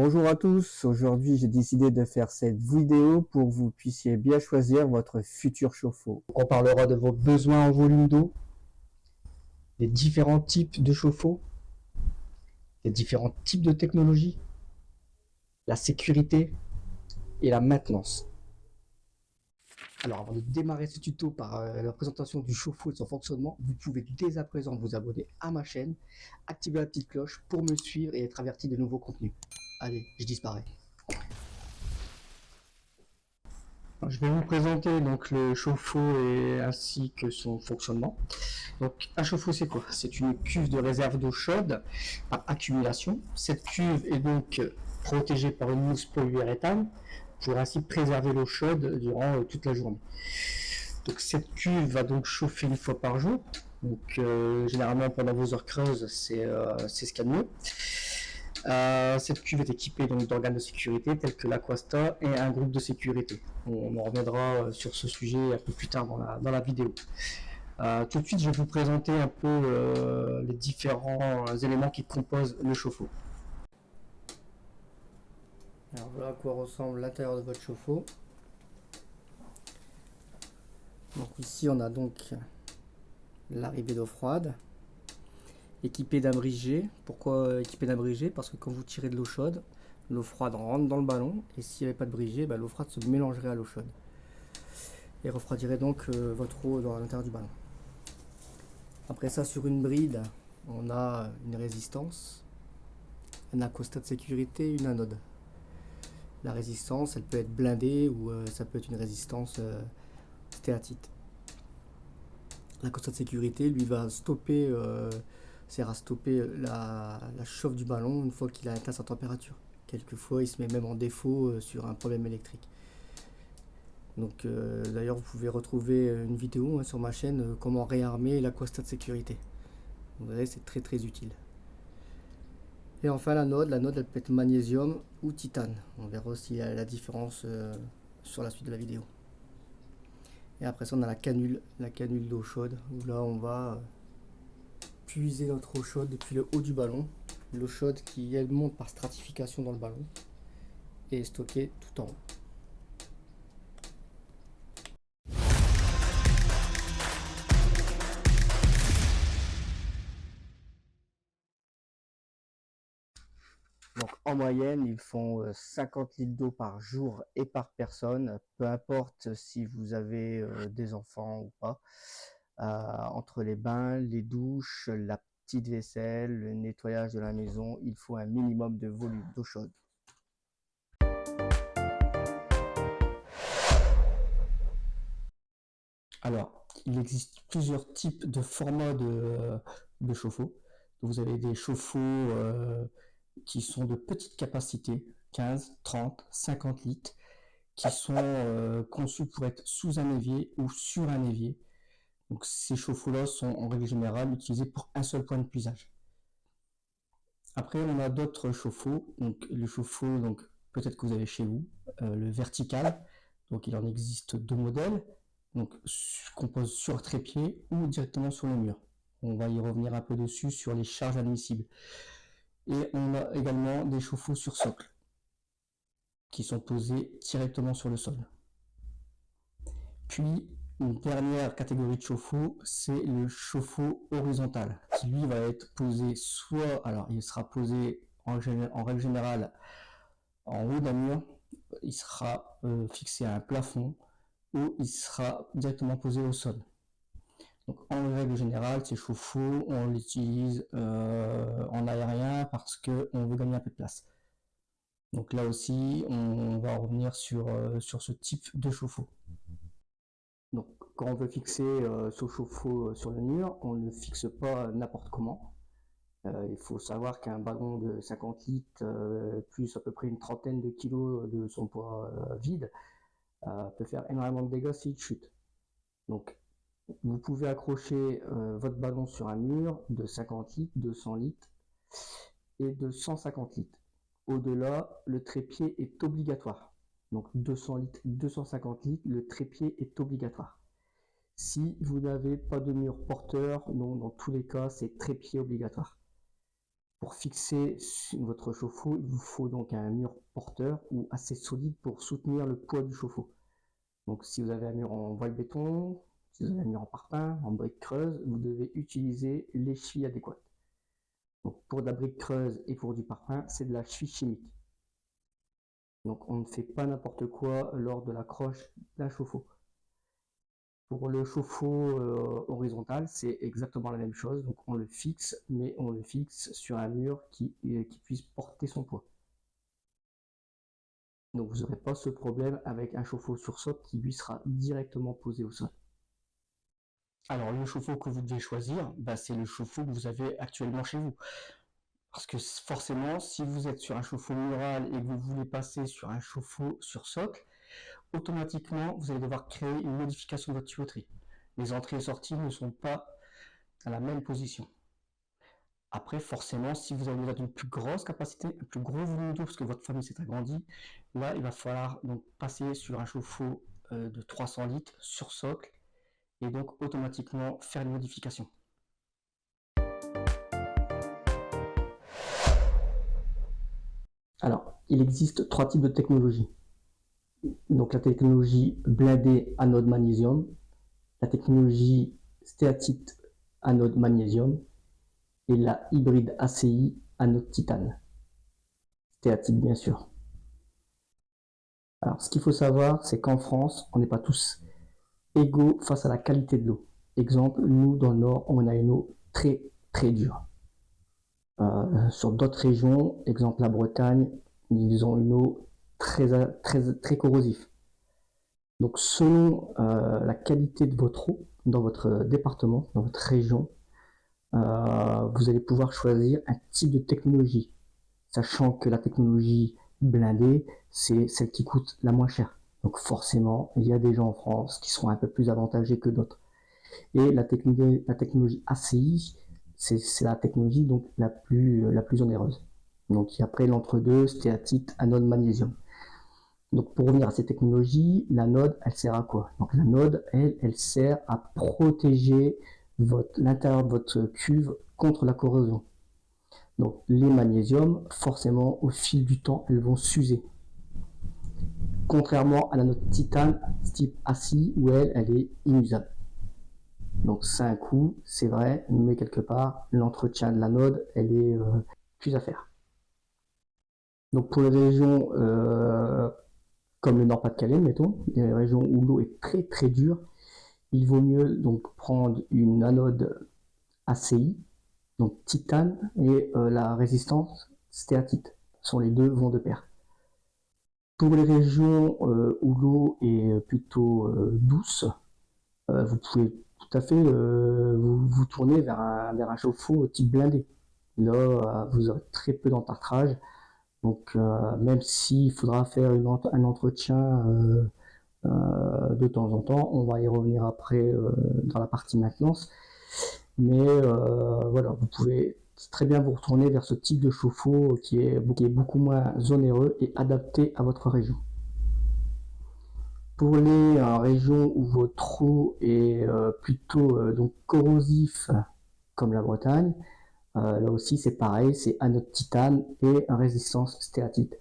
Bonjour à tous, aujourd'hui j'ai décidé de faire cette vidéo pour que vous puissiez bien choisir votre futur chauffe-eau. On parlera de vos besoins en volume d'eau, des différents types de chauffe-eau, des différents types de technologies, la sécurité et la maintenance. Alors avant de démarrer ce tuto par la présentation du chauffe-eau et de son fonctionnement, vous pouvez dès à présent vous abonner à ma chaîne, activer la petite cloche pour me suivre et être averti de nouveaux contenus. Allez, je disparais. Je vais vous présenter donc le chauffe-eau et ainsi que son fonctionnement. Donc un chauffe-eau c'est quoi? C'est une cuve de réserve d'eau chaude par accumulation. Cette cuve est donc protégée par une mousse polyuréthane pour ainsi préserver l'eau chaude durant toute la journée. Donc cette cuve va donc chauffer une fois par jour. Donc généralement pendant vos heures creuses, c'est ce qu'il y a de mieux. Cette cuve est équipée d'organes de sécurité tels que l'Aquasta et un groupe de sécurité. On en reviendra sur ce sujet un peu plus tard dans la vidéo. Tout de suite, je vais vous présenter un peu les différents éléments qui composent le chauffe-eau. Alors voilà à quoi ressemble l'intérieur de votre chauffe-eau. Donc ici on a donc l'arrivée d'eau froide, équipée d'un briget. Pourquoi équipé d'un briget? Parce que quand vous tirez de l'eau chaude, l'eau froide rentre dans le ballon, et s'il n'y avait pas de briget, l'eau froide se mélangerait à l'eau chaude et refroidirait donc votre eau dans l'intérieur du ballon. Après ça, sur une bride, on a une résistance, un accostat de sécurité, une anode. La résistance, elle peut être blindée ou ça peut être une résistance stéatite. L'accostat de sécurité, lui, va stopper, sert à stopper la chauffe du ballon une fois qu'il a atteint sa température. Quelquefois, il se met même en défaut sur un problème électrique. Donc, d'ailleurs, vous pouvez retrouver une vidéo sur ma chaîne comment réarmer l'accostat de sécurité. Vous verrez, c'est très très utile. Et enfin l'anode elle peut être magnésium ou titane. On verra aussi la différence sur la suite de la vidéo. Et après ça on a la canule d'eau chaude, où là on va puiser notre eau chaude depuis le haut du ballon. L'eau chaude qui elle monte par stratification dans le ballon et est stockée tout en haut. Donc en moyenne, ils font 50 litres d'eau par jour et par personne, peu importe si vous avez des enfants ou pas. Entre les bains, les douches, la petite vaisselle, le nettoyage de la maison, il faut un minimum de volume d'eau chaude. Alors, il existe plusieurs types de formats de chauffe-eau. Vous avez des chauffe-eau qui sont de petite capacité, 15, 30, 50 litres, qui sont conçus pour être sous un évier ou sur un évier. Donc ces chauffe-eau-là sont en règle générale utilisés pour un seul point de puisage. Après, on a d'autres chauffe-eau. Donc le chauffe-eau, donc peut-être que vous avez chez vous, le vertical. Donc il en existe deux modèles. Donc qu'on pose sur trépied ou directement sur le mur. On va y revenir un peu dessus sur les charges admissibles. Et on a également des chauffe-eau sur socle qui sont posés directement sur le sol. Puis une dernière catégorie de chauffe-eau, c'est le chauffe-eau horizontal, qui lui va être posé soit, alors il sera posé en règle générale en haut d'un mur, il sera fixé à un plafond, ou il sera directement posé au sol. Donc en règle générale, ces chauffe-eau, on l'utilise en aérien parce qu'on veut gagner un peu de place. Donc là aussi, on va revenir sur ce type de chauffe-eau. Donc quand on veut fixer ce chauffe-eau sur le mur, on ne le fixe pas n'importe comment. Il faut savoir qu'un ballon de 50 litres, plus à peu près une trentaine de kilos de son poids vide, peut faire énormément de dégâts s'il chute. Donc vous pouvez accrocher votre ballon sur un mur de 50 litres, 200 litres et de 150 litres. Au-delà, le trépied est obligatoire. Donc 200 litres, 250 litres, le trépied est obligatoire. Si vous n'avez pas de mur porteur, non, dans tous les cas, c'est trépied obligatoire. Pour fixer votre chauffe-eau, il vous faut donc un mur porteur ou assez solide pour soutenir le poids du chauffe-eau. Donc si vous avez un mur en voile béton, si vous avez un mur en parpaing, en brique creuse, vous devez utiliser les chevilles adéquates. Donc pour de la brique creuse et pour du parpaing, c'est de la cheville chimique. Donc on ne fait pas n'importe quoi lors de l'accroche d'un chauffe-eau. Pour le chauffe-eau horizontal, c'est exactement la même chose. Donc on le fixe, mais on le fixe sur un mur qui puisse porter son poids. Donc vous n'aurez pas ce problème avec un chauffe-eau sur socle qui lui sera directement posé au sol. Alors le chauffe-eau que vous devez choisir, c'est le chauffe-eau que vous avez actuellement chez vous. Parce que forcément, si vous êtes sur un chauffe-eau mural et que vous voulez passer sur un chauffe-eau sur socle, automatiquement vous allez devoir créer une modification de votre tuyauterie. Les entrées et sorties ne sont pas à la même position. Après, forcément, si vous avez besoin d'une plus grosse capacité, un plus gros volume d'eau, parce que votre famille s'est agrandie, là, il va falloir donc passer sur un chauffe-eau de 300 litres sur socle et donc automatiquement faire une modification. Alors, il existe 3 types de technologies. Donc la technologie blindée anode magnésium, la technologie stéatite anode magnésium et la hybride ACI anode titane. Stéatite bien sûr. Alors ce qu'il faut savoir, c'est qu'en France, on n'est pas tous égaux face à la qualité de l'eau. Exemple, nous dans le Nord, on a une eau très très dure. Sur d'autres régions, exemple la Bretagne, ils ont une eau très corrosive. Donc selon la qualité de votre eau dans votre département, dans votre région, vous allez pouvoir choisir un type de technologie, sachant que la technologie blindée, c'est celle qui coûte la moins chère. Donc forcément, il y a des gens en France qui seront un peu plus avantagés que d'autres. Et la technologie ACI, c'est la technologie donc la plus onéreuse. Donc après l'entre-deux, stéatite, anode, magnésium. Donc pour revenir à ces technologies, l'anode, elle sert à quoi? Donc l'anode, elle sert à protéger l'intérieur de votre cuve contre la corrosion. Donc les magnésiums, forcément, au fil du temps, elles vont s'user. Contrairement à l'anode titane type ACI, où elle est inusable. Donc c'est un coût, c'est vrai, mais quelque part, l'entretien de l'anode, elle est plus à faire. Donc pour les régions comme le Nord-Pas-de-Calais, mettons, des régions où l'eau est très très dure, il vaut mieux donc prendre une anode ACI, donc titane, et la résistance stéatite. Les deux vont de pair. Pour les régions où l'eau est plutôt douce, vous pouvez tout à fait vous tourner vers un chauffe-eau type blindé. Là, vous aurez très peu d'entartrage. Donc, même s'il faudra faire un entretien de temps en temps, on va y revenir après dans la partie maintenance. Mais voilà, vous pouvez très bien vous retourner vers ce type de chauffe-eau qui est beaucoup moins onéreux et adapté à votre région. Pour les régions où votre eau est plutôt donc corrosif, comme la Bretagne, là aussi c'est pareil, c'est anode titane et résistance stéatite.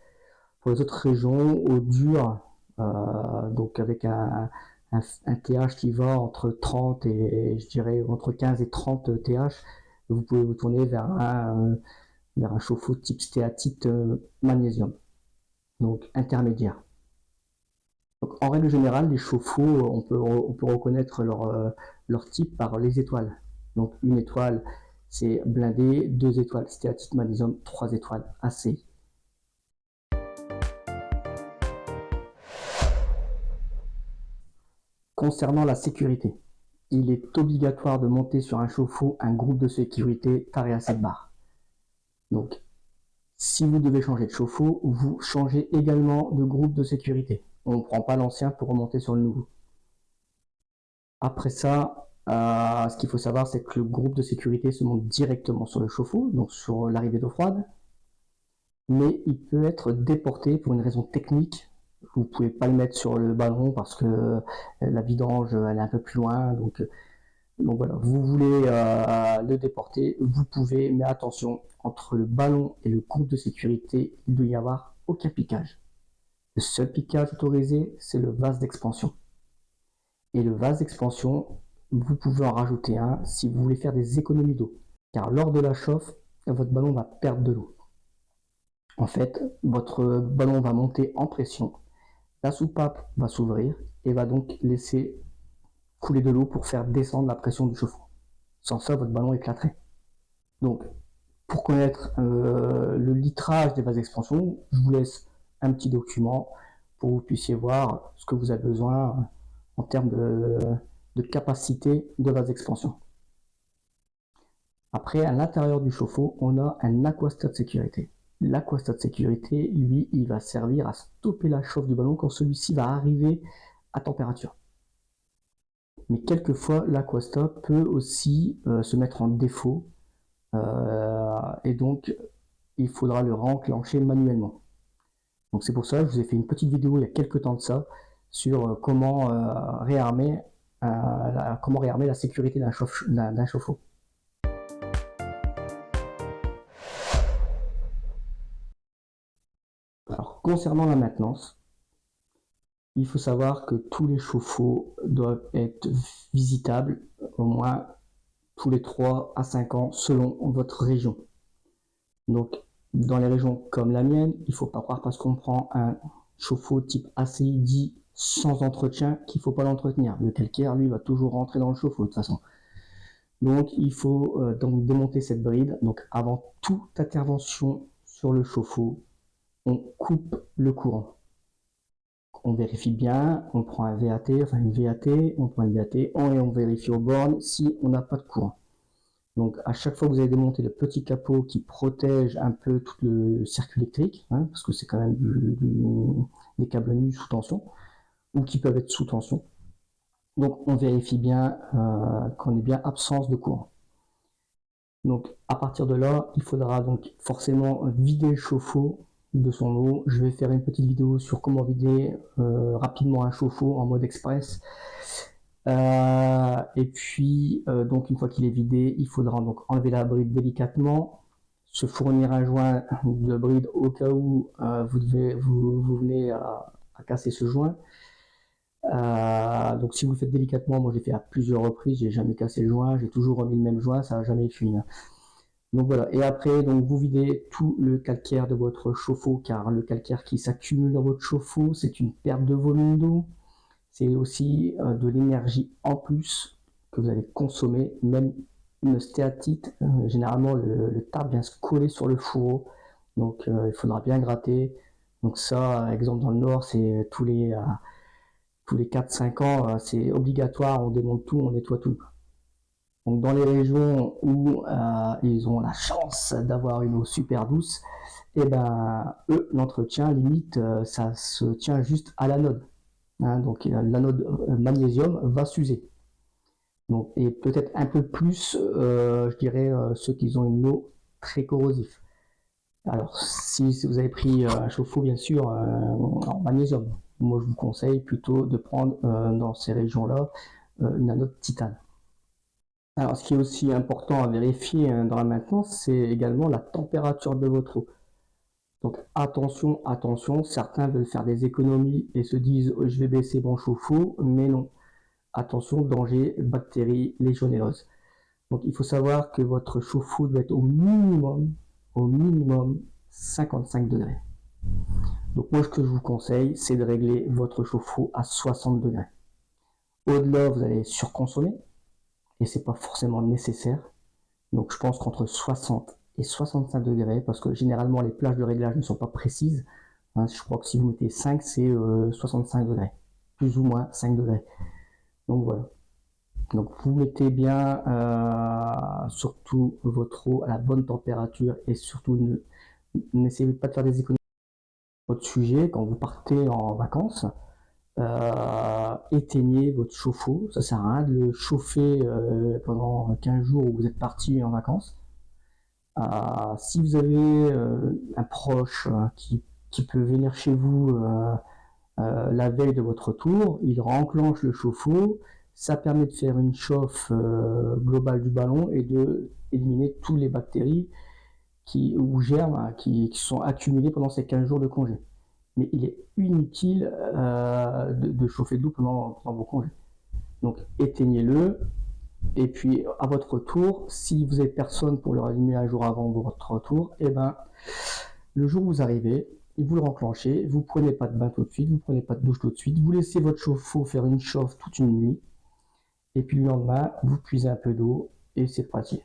Pour les autres régions, eau dure, donc avec un TH qui va entre 30 et je dirais entre 15 et 30 TH, vous pouvez vous tourner vers un chauffe-eau type stéatite magnésium, donc intermédiaire. Donc, en règle générale, les chauffe-eau, on peut reconnaître leur type par les étoiles. Donc une étoile, c'est blindé, 2 étoiles stéatite magnésium, 3 étoiles ACI. Concernant la sécurité, il est obligatoire de monter sur un chauffe-eau un groupe de sécurité taré à 7 barres. Donc, si vous devez changer de chauffe-eau, vous changez également de groupe de sécurité. On ne prend pas l'ancien pour remonter sur le nouveau. Après ça, ce qu'il faut savoir, c'est que le groupe de sécurité se monte directement sur le chauffe-eau, donc sur l'arrivée d'eau froide, mais il peut être déporté pour une raison technique. Vous ne pouvez pas le mettre sur le ballon parce que la vidange elle est un peu plus loin, donc Donc voilà, vous voulez le déporter, vous pouvez, mais attention, entre le ballon et le groupe de sécurité, il doit y avoir aucun piquage. Le seul piquage autorisé, c'est le vase d'expansion. Et le vase d'expansion, vous pouvez en rajouter un si vous voulez faire des économies d'eau. Car lors de la chauffe, votre ballon va perdre de l'eau. En fait, votre ballon va monter en pression, la soupape va s'ouvrir et va donc laisser couler de l'eau pour faire descendre la pression du chauffe-eau. Sans ça, votre ballon éclaterait. Donc, pour connaître le litrage des vases d'expansion, je vous laisse un petit document pour que vous puissiez voir ce que vous avez besoin en termes de capacité de vase d'expansion. Après, à l'intérieur du chauffe-eau, on a un aquastat de sécurité. L'aquastat de sécurité, lui, il va servir à stopper la chauffe du ballon quand celui-ci va arriver à température. Mais quelquefois, l'aquastat peut aussi se mettre en défaut et donc il faudra le renclencher manuellement. Donc c'est pour ça que je vous ai fait une petite vidéo il y a quelques temps de ça sur comment réarmer la sécurité d'un chauffe-eau. Alors concernant la maintenance, il faut savoir que tous les chauffe-eau doivent être visitables au moins tous les 3 à 5 ans selon votre région. Donc dans les régions comme la mienne, il ne faut pas croire parce qu'on prend un chauffe-eau type ACI dit sans entretien qu'il ne faut pas l'entretenir. Le calcaire, lui, va toujours rentrer dans le chauffe-eau de toute façon. Donc il faut donc démonter cette bride. Donc avant toute intervention sur le chauffe-eau, on coupe le courant. On vérifie bien, on prend un VAT, enfin une VAT, on prend une VAT, et on vérifie aux bornes si on n'a pas de courant. Donc à chaque fois que vous allez démonter le petit capot qui protège un peu tout le circuit électrique, parce que c'est quand même des câbles nus sous tension, ou qui peuvent être sous tension. Donc on vérifie bien qu'on est bien absence de courant. Donc à partir de là, il faudra donc forcément vider le chauffe-eau de son eau. Je vais faire une petite vidéo sur comment vider rapidement un chauffe-eau en mode express. Et puis donc une fois qu'il est vidé, il faudra donc enlever la bride délicatement, se fournir un joint de bride au cas où vous venez à casser ce joint. Donc si vous le faites délicatement, moi j'ai fait à plusieurs reprises, j'ai jamais cassé le joint, j'ai toujours remis le même joint, ça n'a jamais fui. Donc voilà, et après donc vous videz tout le calcaire de votre chauffe-eau, car le calcaire qui s'accumule dans votre chauffe-eau, c'est une perte de volume d'eau, c'est aussi de l'énergie en plus que vous allez consommer. Même une stéatite, généralement le tartre vient se coller sur le fourreau, donc il faudra bien gratter. Donc ça, exemple dans le Nord, c'est tous les 4-5 ans, c'est obligatoire, on démonte tout, on nettoie tout. Donc dans les régions où ils ont la chance d'avoir une eau super douce, et ben eux, l'entretien, limite, ça se tient juste à l'anode. Donc l'anode magnésium va s'user. Donc, et peut-être un peu plus, je dirais, ceux qui ont une eau très corrosive. Alors si vous avez pris un chauffe-eau, bien sûr, en magnésium, moi je vous conseille plutôt de prendre dans ces régions-là une anode titane. Alors ce qui est aussi important à vérifier dans la maintenance, c'est également la température de votre eau. Donc attention, attention, certains veulent faire des économies et se disent oh, je vais baisser mon chauffe-eau, mais non. Attention, danger, bactéries, légionellose. Donc il faut savoir que votre chauffe-eau doit être au minimum 55 degrés. Donc moi ce que je vous conseille, c'est de régler votre chauffe-eau à 60 degrés. Au-delà, vous allez surconsommer, et c'est pas forcément nécessaire. Donc je pense qu'entre 60 et 65 degrés, parce que généralement les plages de réglage ne sont pas précises, je crois que si vous mettez 5, c'est 65 degrés, plus ou moins 5 degrés. Donc voilà. Donc vous mettez bien surtout votre eau à la bonne température, et surtout n'essayez pas de faire des économies. Votre sujet, quand vous partez en vacances, éteignez votre chauffe-eau. Ça sert à rien de le chauffer pendant 15 jours où vous êtes parti en vacances. Si vous avez un proche qui peut venir chez vous la veille de votre retour, il renclenche le chauffe-eau. Ça permet de faire une chauffe globale du ballon et de éliminer toutes les bactéries ou germes qui sont accumulés pendant ces 15 jours de congé. Mais il est inutile de chauffer de l'eau pendant vos congés. Donc éteignez-le, et puis à votre retour, si vous n'avez personne pour le rallumer un jour avant votre retour, et ben le jour où vous arrivez, vous le renclenchez, vous prenez pas de bain tout de suite, vous prenez pas de douche tout de suite, vous laissez votre chauffe-eau faire une chauffe toute une nuit, et puis le lendemain, vous puisez un peu d'eau, et c'est reparti.